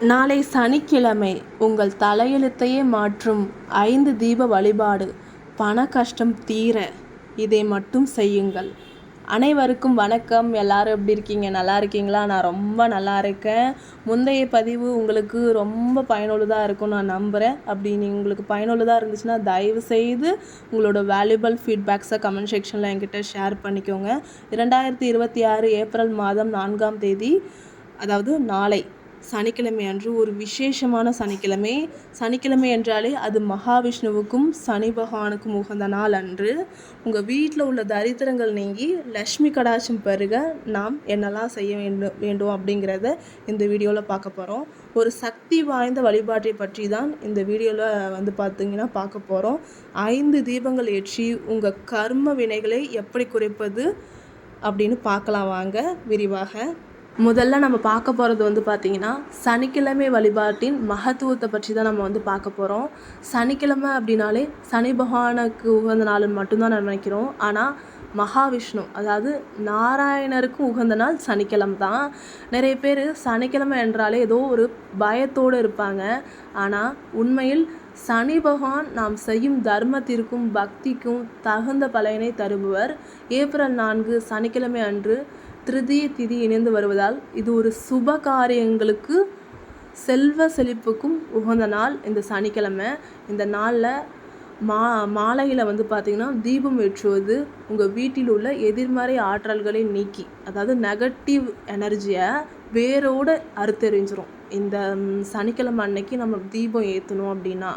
நாளை சனிக்கிழமை உங்கள் தலையெழுத்தையே மாற்றும் 5 தீப வழிபாடு. பண கஷ்டம் தீர இதை மட்டும் செய்யுங்கள். அனைவருக்கும் வணக்கம். எல்லாரும் எப்படி இருக்கீங்க? நல்லா இருக்கீங்களா? நான் ரொம்ப நல்லா இருக்கேன். முந்தைய பதிவு உங்களுக்கு ரொம்ப பயனுள்ளதாக இருக்கும் நான் நம்புகிறேன். அப்படி உங்களுக்கு பயனுள்ளதாக இருந்துச்சுன்னா தயவு செய்து உங்களோட வேல்யூபிள் ஃபீட்பேக்ஸை கமெண்ட் செக்ஷனில் என்கிட்ட ஷேர் பண்ணிக்கோங்க. 2026 ஏப்ரல் மாதம் 4ஆம் தேதி, அதாவது நாளை சனிக்கிழமை அன்று ஒரு விசேஷமான சனிக்கிழமை. சனிக்கிழமை என்றாலே அது மகாவிஷ்ணுவுக்கும் சனி பகவானுக்கும் உகந்த நாள் அன்று உங்கள் வீட்டில் உள்ள தரித்திரங்கள் நீங்கி லக்ஷ்மி கடாட்சம் பெருக நாம் என்னெல்லாம் செய்ய வேண்டும் அப்படிங்கிறத இந்த வீடியோவில் பார்க்க போகிறோம். ஒரு சக்தி வாய்ந்த வழிபாட்டை பற்றி தான் இந்த வீடியோவில் பார்த்தீங்கன்னா பார்க்க போகிறோம். 5 தீபங்கள் ஏற்றி உங்கள் கர்ம வினைகளை எப்படி குறைப்பது அப்படின்னு பார்க்கலாம் வாங்க விரிவாக. முதல்ல நம்ம பார்க்க போகிறது பார்த்திங்கன்னா சனிக்கிழமை வழிபாட்டின் மகத்துவத்தை பற்றி தான் நம்ம பார்க்க போகிறோம். சனிக்கிழமை அப்படின்னாலே சனி பகவானுக்கு உகந்த நாள்னு மட்டும்தான் நம்ம நினைக்கிறோம். ஆனால் மகாவிஷ்ணு, அதாவது நாராயணருக்கு உகந்த நாள் சனிக்கிழமை தான். நிறைய பேர் சனிக்கிழமை என்றாலே ஏதோ ஒரு பயத்தோடு இருப்பாங்க. ஆனால் உண்மையில் சனி பகவான் நாம் செய்யும் தர்மத்திற்கும் பக்திக்கும் தகுந்த பலனை தருபவர். ஏப்ரல் 4 சனிக்கிழமை அன்று திருதிய திதி இணைந்து வருவதால் இது ஒரு சுப காரியங்களுக்கு செல்வ செழிப்புக்கும் உகந்த நாள் இந்த சனிக்கிழமை. இந்த நாளில் மாலையில் பார்த்திங்கன்னா தீபம் ஏற்றுவது உங்கள் வீட்டில் உள்ள எதிர்மறை ஆற்றல்களை நீக்கி, அதாவது நெகட்டிவ் எனர்ஜியை வேரோடு அறுத்தெறிஞ்சிரும். இந்த சனிக்கிழமை அன்னைக்கு நம்ம தீபம் ஏற்றணும் அப்படின்னா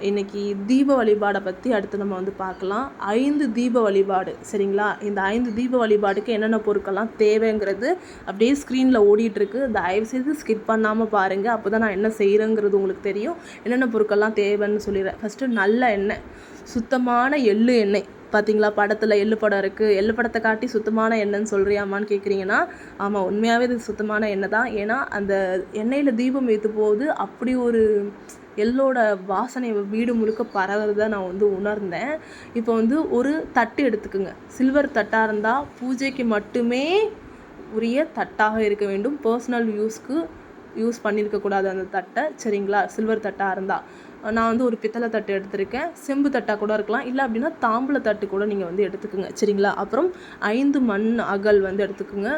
இன்றைக்கி தீப வழிபாடை பற்றி அடுத்து நம்ம பார்க்கலாம். 5 தீப வழிபாடு, சரிங்களா? இந்த 5 தீப வழிபாடுக்கு என்னென்ன பொருட்கள்லாம் தேவைங்கிறது அப்படியே ஸ்க்ரீனில் ஓடிட்டுருக்கு. தயவுசெய்து ஸ்கிப் பண்ணாமல் பாருங்கள். அப்போ தான் நான் என்ன செய்கிறேங்கிறது உங்களுக்கு தெரியும். என்னென்ன பொருட்கள்லாம் தேவைன்னு சொல்லிடுறேன். ஃபஸ்ட்டு நல்ல எண்ணெய், சுத்தமான எள்ளு எண்ணெய். பார்த்தீங்களா, படத்தில் எள்ளு படம் இருக்குது. எள்ளு படத்தை காட்டி சுத்தமான எண்ணெய்ன்னு சொல்கிறியாமான்னு கேட்குறீங்கன்னா, ஆமாம், உண்மையாகவே இது சுத்தமான எண்ணெய் தான். ஏன்னா அந்த எண்ணெயில் தீபம் ஏற்றும் போது அப்படி ஒரு எள்ளோட வாசனை வீடு முழுக்க பரவுறதை நான் உணர்ந்தேன். இப்போ ஒரு தட்டு எடுத்துக்குங்க. சில்வர் தட்டாக இருந்தால் பூஜைக்கு மட்டுமே உரிய தட்டாக இருக்க வேண்டும். பர்சனல் யூஸ்க்கு யூஸ் பண்ணியிருக்கக்கூடாது அந்த தட்டை, சரிங்களா? சில்வர் தட்டாக இருந்தால். நான் ஒரு பித்தளை தட்டு எடுத்திருக்கேன். செம்பு தட்டாக கூட இருக்கலாம், இல்லை அப்படின்னா தாம்பூல தட்டு கூட நீங்கள் எடுத்துக்குங்க, சரிங்களா? அப்புறம் 5 மண் அகல் எடுத்துக்குங்க.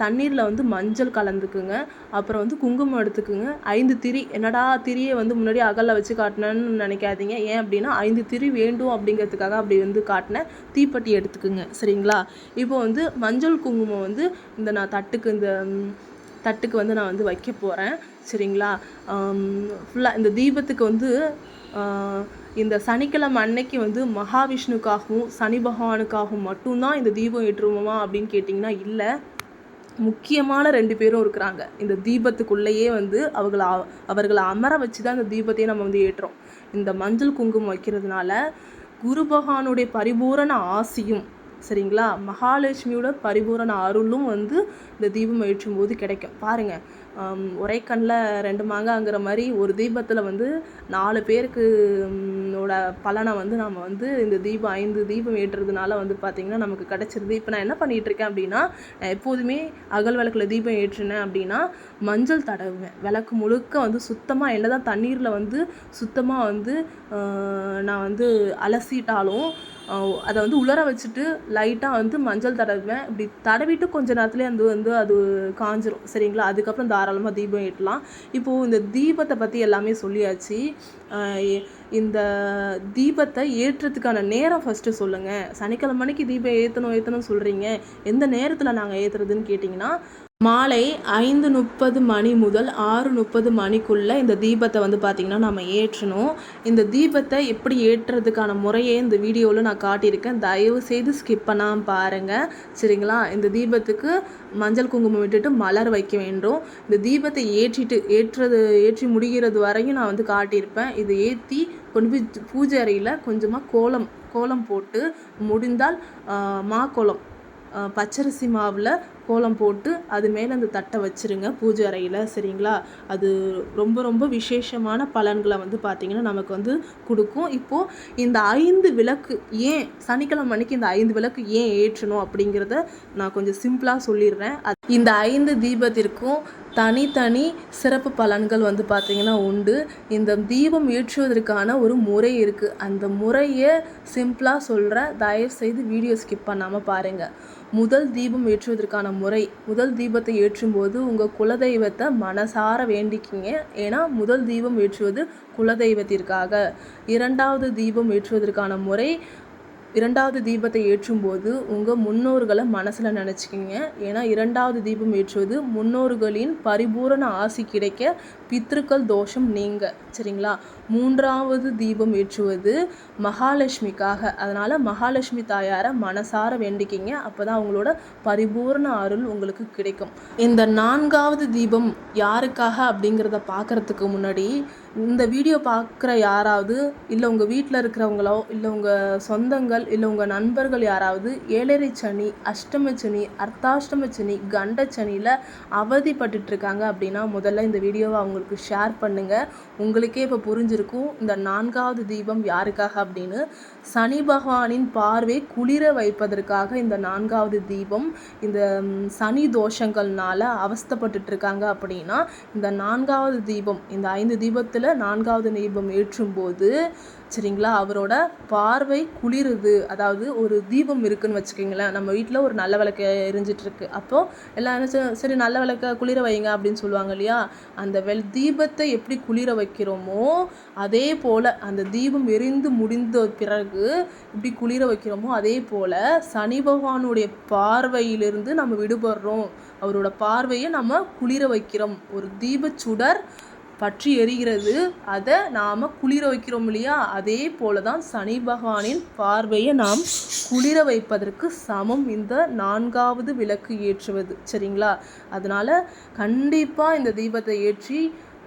தண்ணீரில் மஞ்சள் கலந்துக்குங்க. அப்புறம் குங்குமம் எடுத்துக்குங்க. 5 திரி. என்னடா திரியை முன்னாடி அகலில் வச்சு காட்டினேன்னு நினைக்காதீங்க. ஏன் அப்படின்னா 5 திரி வேண்டும் அப்படிங்கிறதுக்காக அப்படி காட்டினேன். தீப்பெட்டி எடுத்துக்குங்க, சரிங்களா? இப்போ மஞ்சள் குங்குமம் இந்த நான் தட்டுக்கு நான் வைக்க போகிறேன், சரிங்களா? ஃபுல்லாக இந்த தீபத்துக்கு இந்த சனிக்கிழமை அன்னைக்கு மகாவிஷ்ணுக்காகவும் சனி பகவானுக்காகவும் மட்டும்தான் இந்த தீபம் ஏற்றுவோமா அப்படின்னு கேட்டிங்கன்னா இல்லை. முக்கியமான 2 பேரும் இருக்கிறாங்க இந்த தீபத்துக்குள்ளேயே. அவர்களை அமர வச்சு தான் இந்த தீபத்தையே நம்ம ஏற்றுறோம். இந்த மஞ்சள் குங்குமம் வைக்கிறதுனால குரு பகவானுடைய பரிபூரண ஆசியும், சரிங்களா, மகாலட்சுமியோட பரிபூரண அருளும் இந்த தீபம் ஏற்றும் போது கிடைக்கும். பாருங்கள், ஒரே கண்ணில் 2 மாங்காங்கிற மாதிரி ஒரு தீபத்தில் 4 பேருக்கு பலனை நாம் இந்த தீபம் 5 தீபம் ஏற்றுறதுனால பார்த்திங்கன்னா நமக்கு கிடச்சிருது. இப்போ நான் என்ன பண்ணிகிட்ருக்கேன் அப்படின்னா, எப்போதுமே அகல் விளக்கில் தீபம் ஏற்றினேன் அப்படின்னா மஞ்சள் தடவுவேன். விளக்கு முழுக்க சுத்தமாக என்ன தான் தண்ணீரில் சுத்தமாக நான் அலசிட்டாலும் அதை உலர வச்சுட்டு லைட்டாக மஞ்சள் தடவுவேன். இப்படி தடவிட்டு கொஞ்ச நேரத்துலேயே அது காஞ்சிரும், சரிங்களா? அதுக்கப்புறம் தாராளமாக தீபம் ஏற்றலாம். இப்போது இந்த தீபத்தை பற்றி எல்லாமே சொல்லியாச்சு. இந்த தீபத்தை ஏற்றுறதுக்கான நேரம் ஃபஸ்ட்டு சொல்லுங்கள். சனிக்கிழமை மணிக்கு தீபம் ஏற்றணும் சொல்கிறீங்க, எந்த நேரத்தில் நாங்கள் ஏற்றுறதுன்னு கேட்டிங்கன்னா, மாலை 5:30 மணி முதல் 6:30 மணிக்குள்ளே இந்த தீபத்தை பார்த்திங்கன்னா நம்ம ஏற்றணும். இந்த தீபத்தை எப்படி ஏற்றுறதுக்கான முறையே இந்த வீடியோவில் நான் காட்டியிருக்கேன். தயவு செய்து ஸ்கிப் பண்ணாமல் பாருங்கள், சரிங்களா? இந்த தீபத்துக்கு மஞ்சள் குங்குமம் விட்டுட்டு மலர் வைக்க வேண்டும். இந்த தீபத்தை ஏற்றி முடிகிறது வரையும் நான் காட்டியிருப்பேன். இதை ஏற்றி கொண்டு போய் பூஜை அறையில் கொஞ்சமாக கோலம் போட்டு, முடிந்தால் மாக்கோலம் பச்சரிசி மாவில் கோலம் போட்டு அது மேலே அந்த தட்டை வச்சுருங்க பூஜை அறையில். சரிங்களா? அது ரொம்ப ரொம்ப விசேஷமான பலன்களை வந்து பார்த்திங்கன்னா நமக்கு வந்து கொடுக்கும். இப்போது இந்த 5 விளக்கு ஏன் சனிக்கிழமை அன்னைக்கு இந்த 5 விளக்கு ஏன் ஏற்றணும் அப்படிங்கிறத நான் கொஞ்சம் சிம்பிளாக சொல்லிடுறேன். இந்த 5 தீபத்திற்கும் தனித்தனி சிறப்பு பலன்கள் வந்து பார்த்திங்கன்னா உண்டு. இந்த தீபம் ஏற்றுவதற்கான ஒரு முறை இருக்குது. அந்த முறையை சிம்பிளாக சொல்கிறேன். தயவுசெய்து வீடியோ ஸ்கிப் பண்ணாமல் பாருங்கள். முதல் தீபம் ஏற்றுவதற்கான முறை, முதல் தீபத்தை ஏற்றும்போது உங்கள் குலதெய்வத்தை மனசார வேண்டிக்கிங்க. ஏன்னா முதல் தீபம் ஏற்றுவது குலதெய்வத்திற்காக. இரண்டாவது தீபம் ஏற்றுவதற்கான முறை, இரண்டாவது தீபத்தை ஏற்றும்போது உங்கள் முன்னோர்களை மனசில் நினச்சிக்கிங்க. ஏன்னா இரண்டாவது தீபம் ஏற்றுவது முன்னோர்களின் பரிபூரண ஆசி கிடைக்க, பித்ருக்கள் தோஷம் நீங்க. சரிங்களா? மூன்றாவது தீபம் ஏற்றுவது மகாலட்சுமிக்காக. அதனால் மகாலட்சுமி தாயாரை மனசார வேண்டிக்கிங்க. அப்போ தான் அவங்களோட பரிபூர்ண அருள் உங்களுக்கு கிடைக்கும். இந்த 4வது தீபம் யாருக்காக அப்படிங்கிறத பார்க்குறதுக்கு முன்னாடி இந்த வீடியோ பார்க்குற யாராவது, இல்லை உங்கள் வீட்டில் இருக்கிறவங்களோ, இல்லை உங்கள் சொந்தங்கள், இல்லை உங்கள் நண்பர்கள் யாராவது ஏழரை சனி, அஷ்டம சனி, அர்த்தாஷ்டம சனி, கண்ட சனியில் அவதிப்பட்டுருக்காங்க அப்படின்னா முதல்ல இந்த வீடியோவை அவங்களுக்கு ஷேர் பண்ணுங்கள். உங்களுக்கே இப்போ புரிஞ்சிருக்கும் இந்த 4வது தீபம் யாருக்காக அப்படின்னு. சனி பகவானின் பார்வை குளிர வைப்பதற்காக இந்த 4வது தீபம். இந்த சனி தோஷங்கள்னால அவஸ்தைப்பட்டுருக்காங்க அப்படின்னா இந்த 4வது தீபம், இந்த 5 தீபத்தில் 4வது தீபம் ஏற்றும்போது சரிங்களா அவரோட பார்வை குளிருது. அதாவது ஒரு தீபம் இருக்குன்னு வச்சுக்கிங்களேன், நம்ம வீட்டில் ஒரு நல்ல விளக்கு எரிஞ்சிட்ருக்கு. அப்போது எல்லாம் சரி நல்ல விளக்க குளிர வைங்க அப்படின்னு சொல்லுவாங்க இல்லையா? அந்த தீபத்தை எப்படி குளிர வைக்கிறோமோ அதே போல் அந்த தீபம் எரிந்து முடிந்த பிறகு இப்படி குளிர வைக்கிறோமோ அதே போல் சனி பகவானுடைய பார்வையிலிருந்து நம்ம விடுபடுறோம். அவரோட பார்வையை நம்ம குளிர வைக்கிறோம். ஒரு தீபச்சுடர் பற்றி எரிகிறது, அதை நாம் குளிர வைக்கிறோம் இல்லையா? அதே போல தான் சனி பகவானின் பார்வையை நாம் குளிர வைப்பதற்கு சமம் இந்த 4வது விளக்கு ஏற்றுவது. சரிங்களா? அதனால் கண்டிப்பாக இந்த தீபத்தை ஏற்றி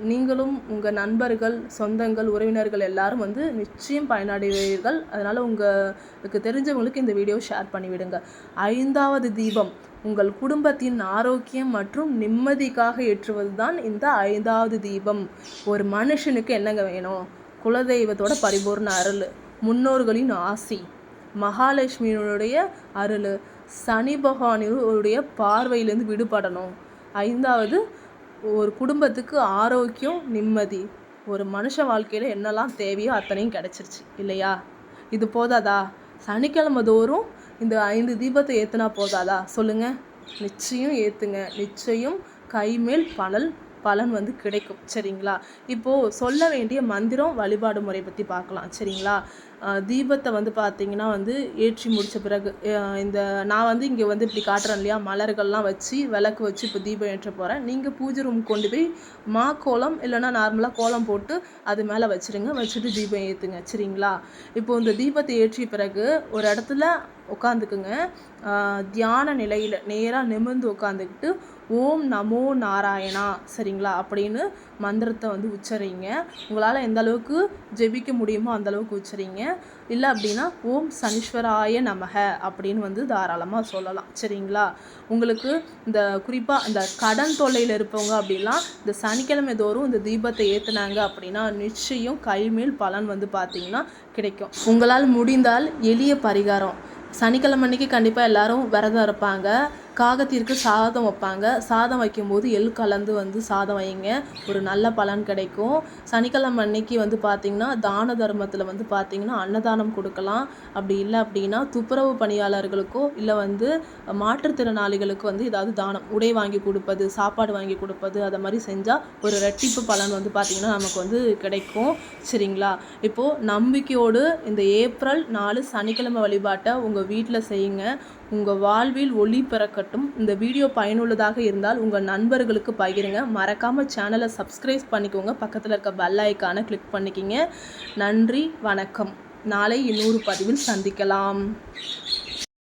நீங்களும் உங்கள் நண்பர்கள், சொந்தங்கள், உறவினர்கள் எல்லாரும் வந்து நிச்சயம் பயனடைவீர்கள். அதனால் உங்களுக்கு தெரிஞ்சவங்களுக்கு இந்த வீடியோ ஷேர் பண்ணிவிடுங்க. 5வது தீபம் உங்கள் குடும்பத்தின் ஆரோக்கியம் மற்றும் நிம்மதிக்காக ஏற்றுவது தான் இந்த 5வது தீபம். ஒரு மனுஷனுக்கு என்னங்க வேணும்? குலதெய்வத்தோட பரிபூர்ண அருள், முன்னோர்களின் ஆசி, மகாலட்சுமியினுடைய அருள், சனி பகவானுடைய பார்வையிலேருந்து விடுபடணும். 5வது ஒரு குடும்பத்துக்கு ஆரோக்கியம், நிம்மதி. ஒரு மனுஷ வாழ்க்கையில் என்னெல்லாம் தேவையோ அத்தனையும் கிடச்சிருச்சு இல்லையா? இது போதாதா? சனிக்கிழமை தோறும் இந்த 5 தீபத்தை ஏற்றுனா போதாதா சொல்லுங்கள்? நிச்சயம் ஏற்றுங்க. நிச்சயம் கைமேல் பலன் வந்து கிடைக்கும். சரிங்களா? இப்போது சொல்ல வேண்டிய மந்திரம், வழிபாடு முறை பற்றி பார்க்கலாம். சரிங்களா? தீபத்தை வந்து பார்த்திங்கன்னா வந்து ஏற்றி முடித்த பிறகு இந்த நான் வந்து இங்கே வந்து இப்படி காட்டுறேன் இல்லையா? மலர்கள்லாம் வச்சு விளக்கு வச்சு இப்போ தீபம் ஏற்ற போகிறேன். நீங்கள் பூஜை ரூம் கொண்டு போய் கோலம் இல்லைன்னா நார்மலாக கோலம் போட்டு அது மேலே வச்சுருங்க. வச்சுட்டு தீபம் ஏற்றுங்க. சரிங்களா? இப்போது இந்த தீபத்தை ஏற்றிய பிறகு ஒரு இடத்துல உட்காந்துக்குங்க. தியான நிலையில் நேராக நிமிர்ந்து உட்காந்துக்கிட்டு ஓம் நமோ நாராயணா சரிங்களா அப்படின்னு மந்திரத்தை வந்து உச்சரிங்க. உங்களால் எந்த அளவுக்கு ஜெபிக்க முடியுமோ அந்த அளவுக்கு உச்சரிங்க. இல்லை அப்படின்னா ஓம் சனீஸ்வராய நமக அப்படின்னு வந்து தாராளமாக சொல்லலாம். சரிங்களா? உங்களுக்கு இந்த குறிப்பாக இந்த கடன் தொல்லையில் இருப்பவங்க அப்படிலாம் இந்த சனிக்கிழமை தோறும் இந்த தீபத்தை ஏற்றுனாங்க அப்படின்னா நிச்சயம் கைமேல் பலன் வந்து பார்த்திங்கன்னா கிடைக்கும். உங்களால் முடிந்தால் எளிய பரிகாரம், சனிக்கிழமை அன்னைக்கு கண்டிப்பாக எல்லாரும் விரதம் இருப்பாங்க. காகத்திற்கு சாதம் வைப்பாங்க. சாதம் வைக்கும்போது எள் கலந்து வந்து சாதம் வைங்க. ஒரு நல்ல பலன் கிடைக்கும். சனிக்கிழமை அன்னைக்கு வந்து பார்த்திங்கன்னா தான தர்மத்தில் வந்து பார்த்திங்கன்னா அன்னதானம் கொடுக்கலாம். அப்படி இல்லை அப்படின்னா துப்புரவு பணியாளர்களுக்கோ இல்லை வந்து மாற்றுத்திறனாளிகளுக்கு வந்து ஏதாவது தானம், உடை வாங்கி கொடுப்பது, சாப்பாடு வாங்கி கொடுப்பது, அதை மாதிரி செஞ்சால் ஒரு ரெட்டிப்பு பலன் வந்து பார்த்திங்கன்னா நமக்கு வந்து கிடைக்கும். சரிங்களா? இப்போது நம்பிக்கையோடு இந்த ஏப்ரல் 4 சனிக்கிழமை வழிபாட்டை உங்கள் வீட்டில் செய்யுங்க. உங்கள் வாழ்வில் ஒளி பிறக்கட்டும். இந்த வீடியோ பயனுள்ளதாக இருந்தால் உங்கள் நண்பர்களுக்கு பகிருங்க. மறக்காமல் சேனலை சப்ஸ்கிரைப் பண்ணிக்கோங்க. பக்கத்தில் இருக்க பெல் ஐக்கானை கிளிக் பண்ணிக்கிங்க. நன்றி, வணக்கம். நாளை இன்னொரு பதிவில் சந்திக்கலாம்.